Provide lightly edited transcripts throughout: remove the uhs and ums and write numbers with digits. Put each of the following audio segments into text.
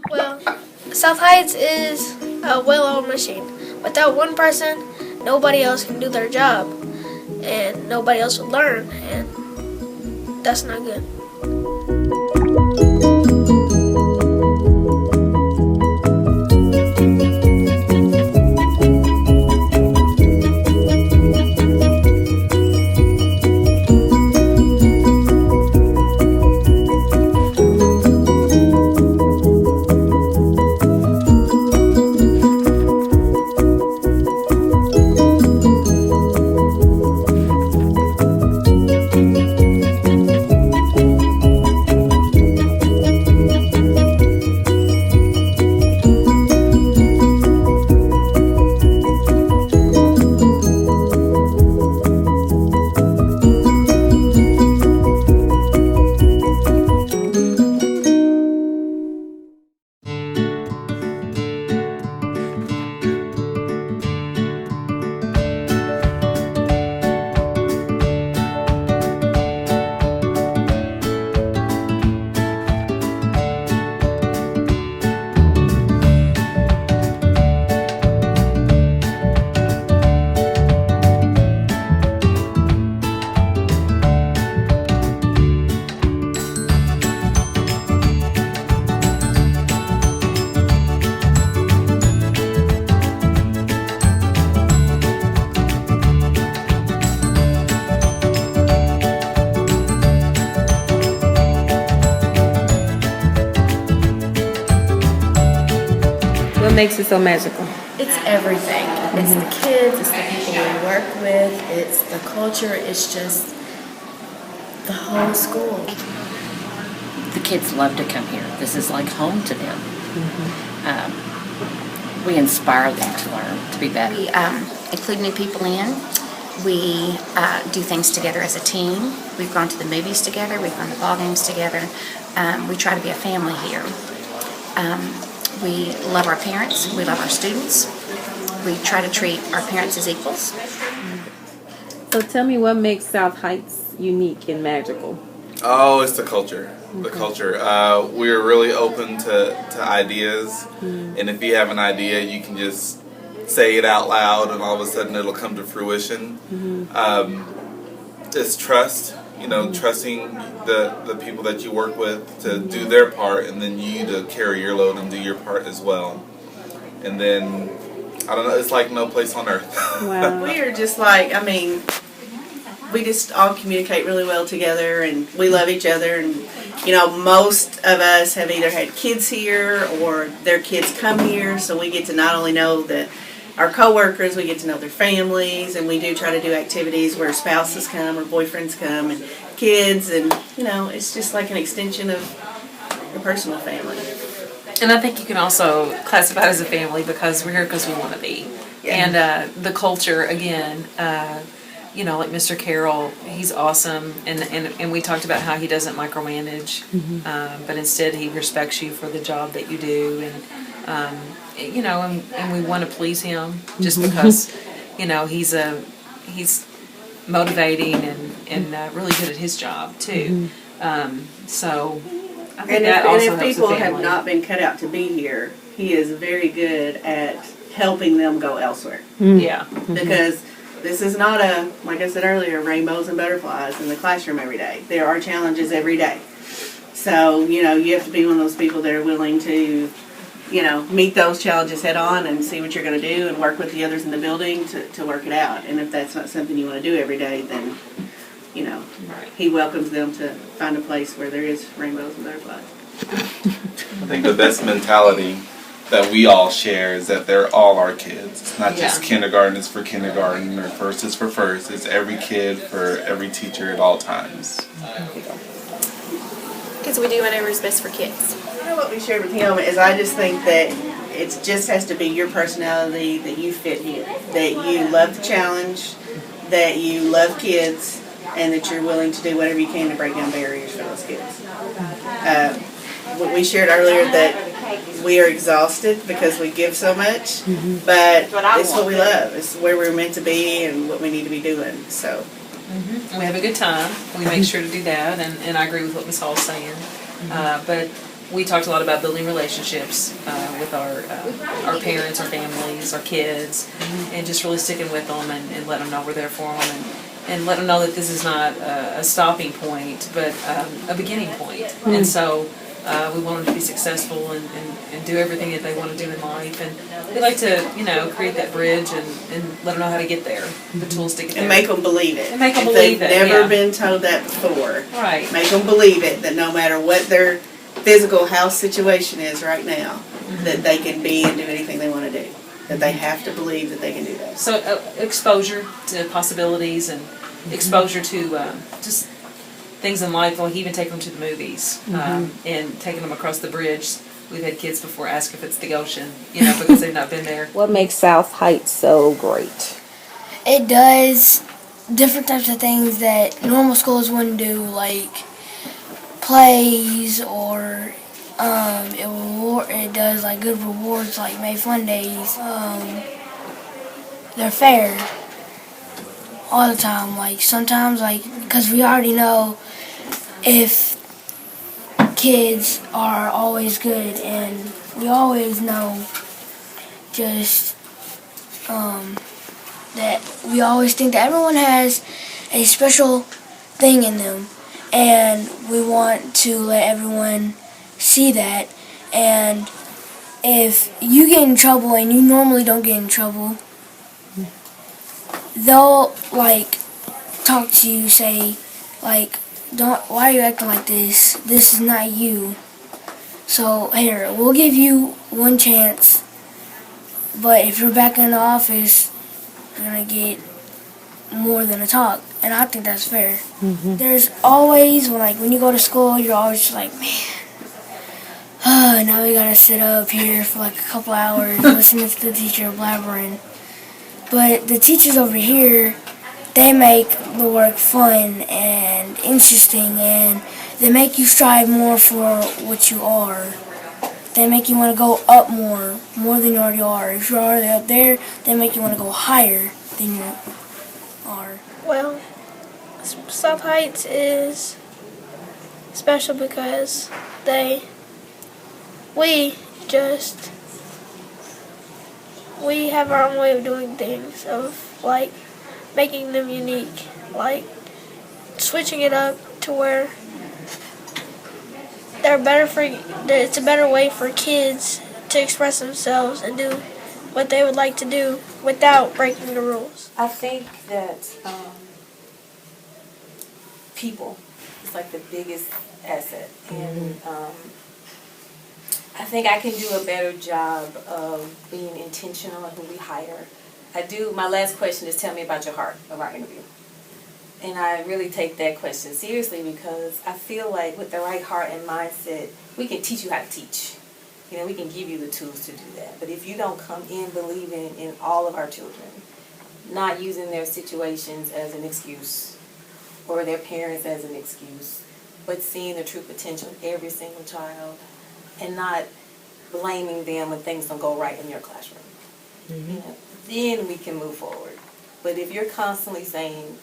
Well, South Heights is a well-oiled machine. Without one person, nobody else can do their job, and nobody else will learn, and that's not good. What makes it so magical? It's everything. It's the kids, it's the people we work with, it's the culture, it's just the whole school. The kids love to come here. This is like home to them. We inspire them to learn, to be better. We include new people in. We do things together as a team. We've gone to the movies together. We've gone to ball games together. We try to be a family here. We love our parents. We love our students. We try to treat our parents as equals. So tell me what makes South Heights unique and magical. Oh, it's the culture. The culture. We're really open to ideas, and if you have an idea, you can just say it out loud, and all of a sudden it'll come to fruition. It's trust. You know, trusting the people that you work with to do their part, and then you to carry your load and do your part as well. And then, I don't know, it's like no place on earth. Wow. We are just like, we just all communicate really well together, and we love each other. And most of us have either had kids here or their kids come here, so we get to not only know our coworkers, we get to know their families, and we do try to do activities where spouses come or boyfriends come and kids, and it's just like an extension of your personal family. And I think you can also classify it as a family because we're here because we want to be. Yeah. And the culture, again, like Mr. Carroll, he's awesome. And we talked about how he doesn't micromanage, but instead he respects you for the job that you do. And, and we want to please him just because, he's motivating and really good at his job too. So I think that also and if helps the people have family. not been cut out to be here, he is very good at helping them go elsewhere. Yeah. Because this is not like I said earlier, rainbows and butterflies in the classroom every day. There are challenges every day. So, you have to be one of those people that are willing to, meet those challenges head on and see what you're going to do and work with the others in the building to work it out. And if that's not something you want to do every day, then, he welcomes them to find a place where there is rainbows and butterflies. I think the best mentality that we all share is that they're all our kids. It's not just kindergarten is for kindergarten or first is for first. It's every kid for every teacher at all times. Because we do whatever's best for kids. What we shared with him is I just think that it just has to be your personality that you fit in. That you love the challenge, that you love kids, and that you're willing to do whatever you can to break down barriers for those kids. We shared earlier that we are exhausted because we give so much, but it's what we love. It's where we're meant to be and what we need to be doing. So We have a good time. We make sure to do that, and I agree with what Ms. Hall's saying. But we talked a lot about building relationships with our parents, our families, our kids, and just really sticking with them and letting them know we're there for them and let them know that this is not a stopping point, but a beginning point. And so we want them to be successful and do everything that they want to do in life. And we like to, create that bridge and let them know how to get there, the tools to get there. And make them believe it. And make 'em If believe they've it, never yeah. been told that before. Right. Make them believe it, that no matter what their physical house situation is right now, that they can be and do anything they want to do. That they have to believe that they can do that. So exposure to possibilities and exposure to just things in life. Like even take them to the movies and taking them across the bridge. We've had kids before ask if it's the ocean, because they've not been there. What makes South Heights so great? It does different types of things that normal schools wouldn't do, like plays, or it does like good rewards, like May Fun Days. They're fair all the time. Like sometimes, because we already know if kids are always good, and we always know just that we always think that everyone has a special thing in them, and we want to let everyone see that. And if you get in trouble and you normally don't get in trouble, they'll talk to you, say why are you acting like this? This is not you. So here, we'll give you one chance, but if you're back in the office, you're gonna get more than a talk, and I think that's fair. There's always when you go to school, you're always just like, man, now we gotta sit up here for a couple hours listening to the teacher blabbering. But the teachers over here, they make the work fun and interesting, and they make you strive more for what you are. They make you want to go up more than you already are. If you're already up there, they make you want to go higher than you are. Well, South Heights is special because we have our own way of doing things, of making them unique, switching it up to where it's a better way for kids to express themselves and do what they would like to do without breaking the rules. I think that people is the biggest asset, and I think I can do a better job of being intentional in who we hire. My last question is, tell me about your heart of our interview. And I really take that question seriously, because I feel like with the right heart and mindset, we can teach you how to teach. We can give you the tools to do that. But if you don't come in believing in all of our children, not using their situations as an excuse or their parents as an excuse, but seeing the true potential in every single child and not blaming them when things don't go right in your classroom, then we can move forward. But if you're constantly saying,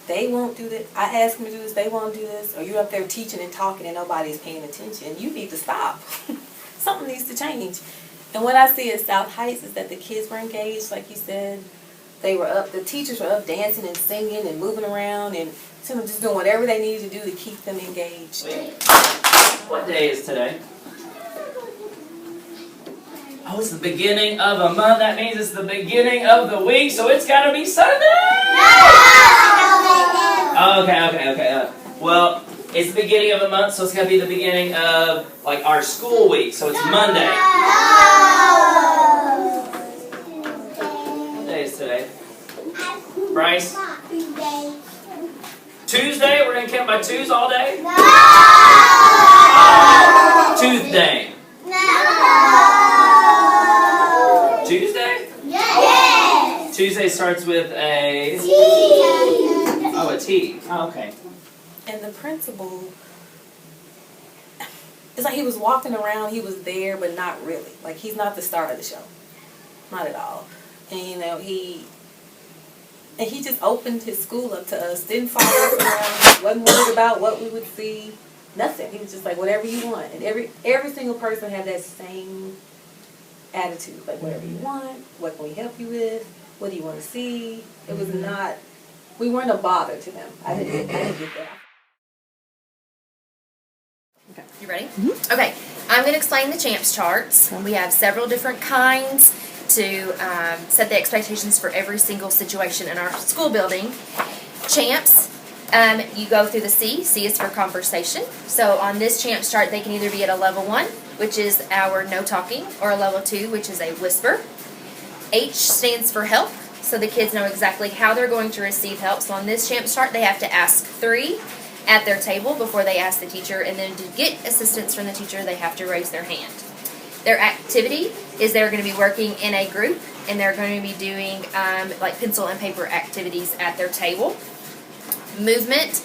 they won't do this, I ask them to do this, they won't do this, or you're up there teaching and talking and nobody's paying attention, you need to stop. Something needs to change. And what I see at South Heights is that the kids were engaged, like you said. They were up, the teachers were up dancing and singing and moving around and just doing whatever they needed to do to keep them engaged. What day is today? Oh, it's the beginning of a month. That means it's the beginning of the week, so it's got to be Sunday! Okay. Well, it's the beginning of a month, so it's got to be the beginning of, our school week, so it's Monday. What day is today? Bryce? Tuesday? We're going to count by twos all day? Tuesday. Tuesday? Yes! Tuesday starts with a... T. Oh, a T. Oh, okay. And the principal, it's like he was walking around, he was there, but not really. He's not the star of the show. Not at all. And, he just opened his school up to us, didn't follow us around, wasn't worried about what we would see. nothing. He was just like, whatever you want. And every single person had that same attitude, like whatever you want, what can we help you with, what do you want to see. It was not, we weren't a bother to them. I didn't get that. You ready? Okay, I'm going to explain the CHAMPS charts. We have several different kinds to set the expectations for every single situation in our school building. CHAMPS, you go through the C. C is for conversation. So on this CHAMPS chart, they can either be at a level 1, which is our no talking, or a level 2, which is a whisper. H stands for help, so the kids know exactly how they're going to receive help. So on this CHAMPS chart, they have to ask 3 at their table before they ask the teacher, and then to get assistance from the teacher, they have to raise their hand. Their activity is they're going to be working in a group, and they're going to be doing like pencil and paper activities at their table. Movement,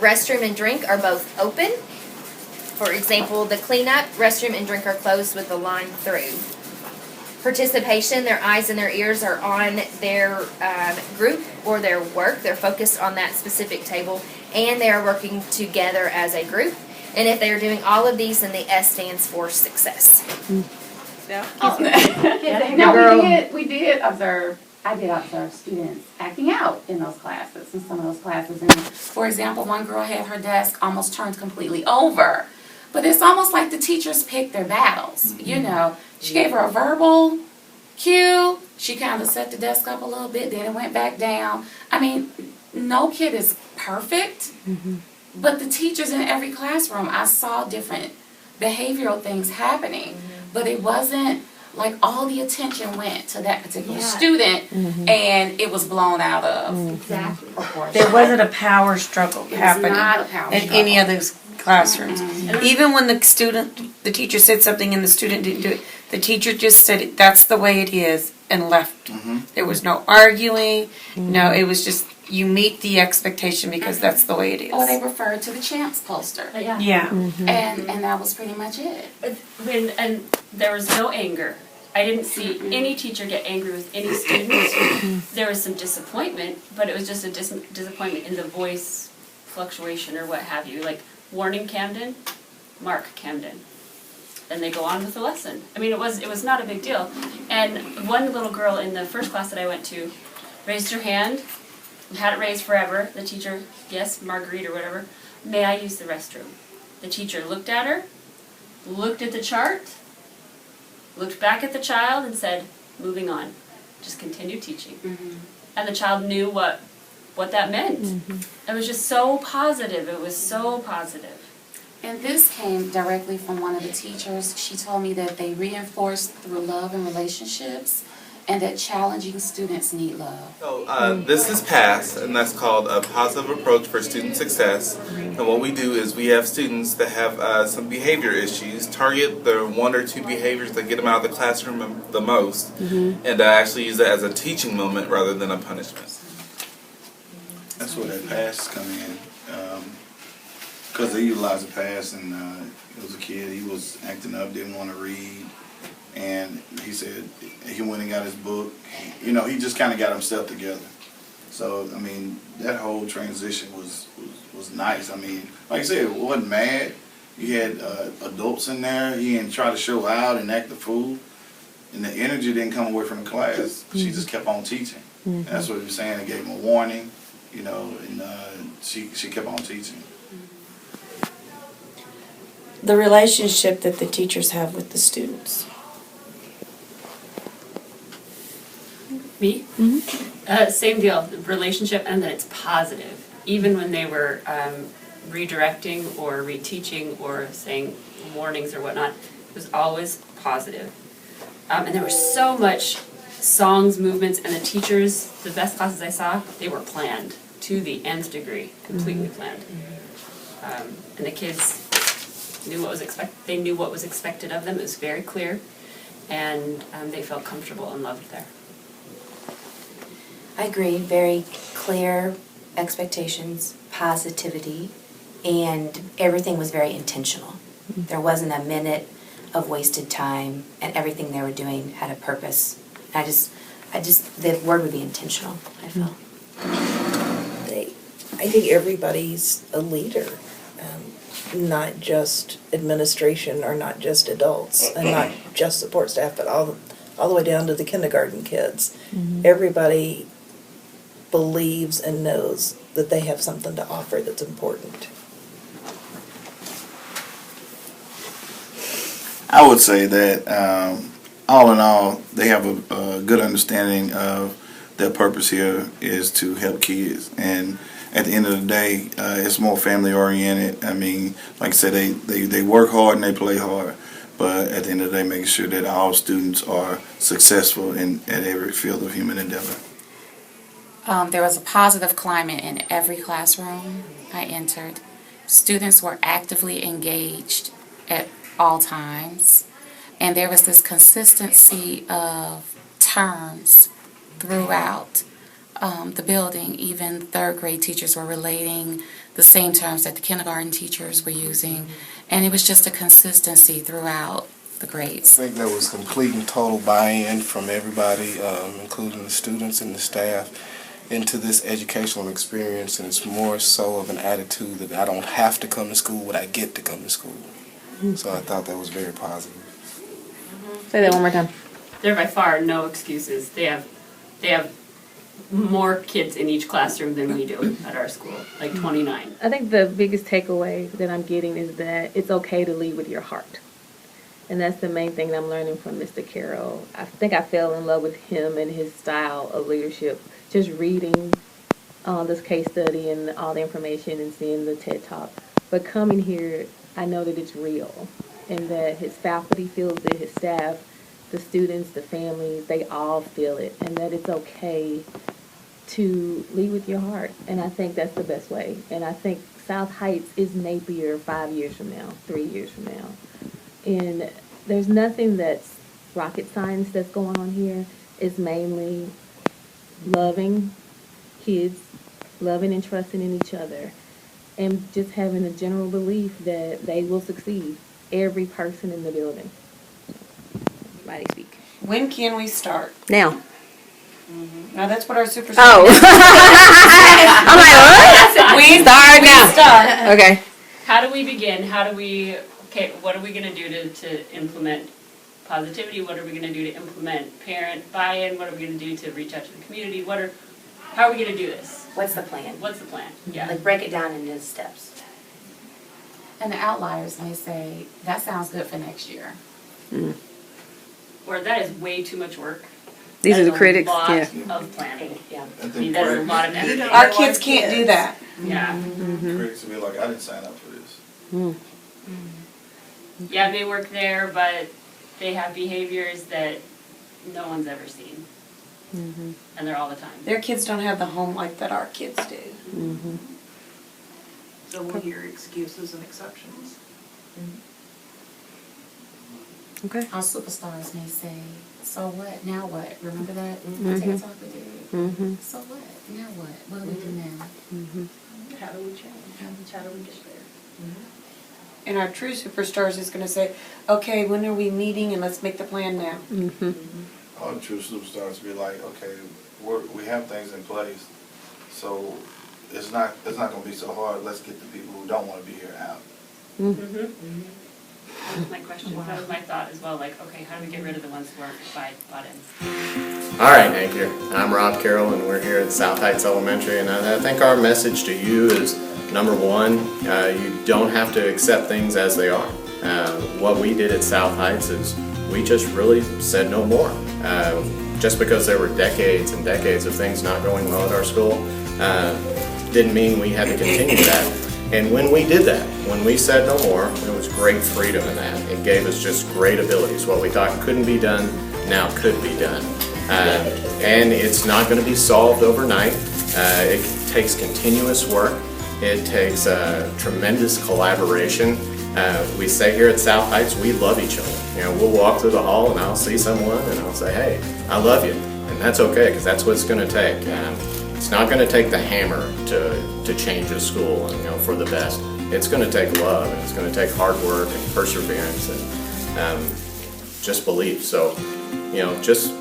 restroom and drink are both open. For example, the cleanup, restroom and drink are closed with the line through. Participation, their eyes and their ears are on their group or their work. They're focused on that specific table, and they are working together as a group. And if they are doing all of these, then the S stands for success. We did observe, I did observe students acting out in those classes, in some of those classes. And for example, one girl had her desk almost turned completely over. But it's almost like the teachers picked their battles, you know. She gave her a verbal cue, she kind of set the desk up a little bit, then it went back down. I mean, no kid is perfect, but the teachers in every classroom, I saw different behavioral things happening. But it wasn't like all the attention went to that particular student and it was blown out of. Exactly. There wasn't a power struggle happening not a power in struggle. any of those classrooms. Even when the teacher said something and the student didn't do it, the teacher just said it, that's the way it is, and left. There was no arguing. No, it was just you meet the expectation because that's the way it is. Or they referred to the CHAMPS poster. Yeah. And that was pretty much it. And there was no anger. I didn't see any teacher get angry with any student. There was some disappointment, but it was just a disappointment in the voice fluctuation or what have you. Like, warning Camden, mark Camden. And they go on with the lesson. I mean, it was not a big deal. And one little girl in the first class that I went to raised her hand, had it raised forever. The teacher, yes, Marguerite or whatever, may I use the restroom? The teacher looked at her, looked at the chart, looked back at the child and said, moving on. Just continue teaching. And the child knew what that meant. It was just so positive. It was so positive. And this came directly from one of the teachers. She told me that they reinforce through love and relationships, and that challenging students need love. So this is PASS, and that's called a Positive Approach for Student Success. And what we do is we have students that have some behavior issues, target the 1 or 2 behaviors that get them out of the classroom the most, and actually use it as a teaching moment rather than a punishment. That's where that PASS come in. Because they utilized the PASS, and it was a kid, he was acting up, didn't want to read. And he said he went and got his book. He just kind of got himself together. So, I mean, that whole transition was nice. I mean, like I said, it wasn't mad. You had adults in there. He didn't try to show out and act the fool. And the energy didn't come away from the class. She just kept on teaching. And that's what he was saying. It gave him a warning, and she kept on teaching. The relationship that the teachers have with the students. Me? Same deal, the relationship, and that it's positive. Even when they were redirecting or reteaching or saying warnings or whatnot, it was always positive. And there was so much songs, movements, and the teachers, the best classes I saw, they were planned to the nth degree, completely planned. And the kids knew what was they knew what was expected of them. It was very clear, and they felt comfortable and loved there. I agree. Very clear expectations, positivity, and everything was very intentional. There wasn't a minute of wasted time, and everything they were doing had a purpose. I just, the word would be intentional, I feel. I think everybody's a leader. not just administration or not just adults and not just support staff, but all the way down to the kindergarten kids. Everybody believes and knows that they have something to offer that's important. I would say that all in all, they have a good understanding of their purpose here is to help kids. And at the end of the day, it's more family oriented. I mean, like I said, they work hard and they play hard. But at the end of the day, making sure that all students are successful at every field of human endeavor. There was a positive climate in every classroom I entered. Students were actively engaged at all times. And there was this consistency of terms throughout the building. Even third grade teachers were relating the same terms that the kindergarten teachers were using. And it was just a consistency throughout the grades. I think there was complete and total buy-in from everybody, including the students and the staff, into this educational experience. And it's more so of an attitude that I don't have to come to school, but I get to come to school. So I thought that was very positive. Say that one more time. There are by far no excuses. They have more kids in each classroom than we do at our school, like 29. I think the biggest takeaway that I'm getting is that it's okay to lead with your heart. And that's the main thing that I'm learning from Mr. Carroll. I think I fell in love with him and his style of leadership. Just reading this case study and all the information and seeing the TED Talk. But coming here, I know that it's real. And that his faculty feels it, his staff, the students, the families, they all feel it. And that it's okay to lead with your heart. And I think that's the best way. And I think South Heights is Napier 5 years from now, 3 years from now. And there's nothing that's rocket science that's going on here. It's mainly loving kids, loving and trusting in each other, and just having a general belief that they will succeed. Every person in the building. Everybody speak. When can we start? Now. Now that's what our superstar. Oh. I'm like, what? We start now. Start. Okay. How do we begin? What are we going to do to implement positivity? What are we going to do to implement parent buy-in? What are we going to do to reach out to the community? How are we going to do this? What's the plan? What's the plan? Yeah. Like break it down into steps. And the outliers may say, that sounds good for next year. Or that is way too much work. These That are the is critics, a lot yeah. of planning. Yeah. I mean, that is a lot of effort. Our kids can't do that. Yeah. Critics will be like, I didn't sign up for this. Yeah, they work there, but they have behaviors that no one's ever seen. And they're all the time. Their kids don't have the home life that our kids do. So we'll hear excuses and exceptions. Okay. Our superstars may say, so what? Now what? Remember that? TED Talk we did? So what? Now what? What do we do now? How do we change? How do we get there? And our true superstars is going to say, okay, when are we meeting and let's make the plan now. All the true superstars be like, okay, we have things in place, so it's not going to be so hard. Let's get the people who don't want to be here out. That was my question. That was my thought as well. Like, okay, how do we get rid of the ones who aren't bought in? All right, Hank here. I'm Rob Carroll, and we're here at South Heights Elementary. And I think our message to you is, number one, you don't have to accept things as they are. What we did at South Heights is we just really said no more. Just because there were decades and decades of things not going well at our school didn't mean we had to continue that. And when we did that, when we said no more, there was great freedom in that. It gave us just great abilities. What we thought couldn't be done now could be done. And it's not going to be solved overnight. It takes continuous work. It takes tremendous collaboration. We say here at South Heights, we love each other. You know, we'll walk through the hall and I'll see someone and I'll say, hey, I love you. And that's okay, because that's what it's going to take. It's not going to take the hammer to change a school, you know, for the best. It's going to take love, and it's going to take hard work and perseverance and just belief. So, you know, just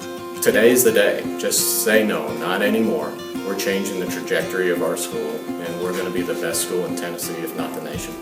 today's the day. Just say no, not anymore. We're changing the trajectory of our school, and we're going to be the best school in Tennessee, if not the nation.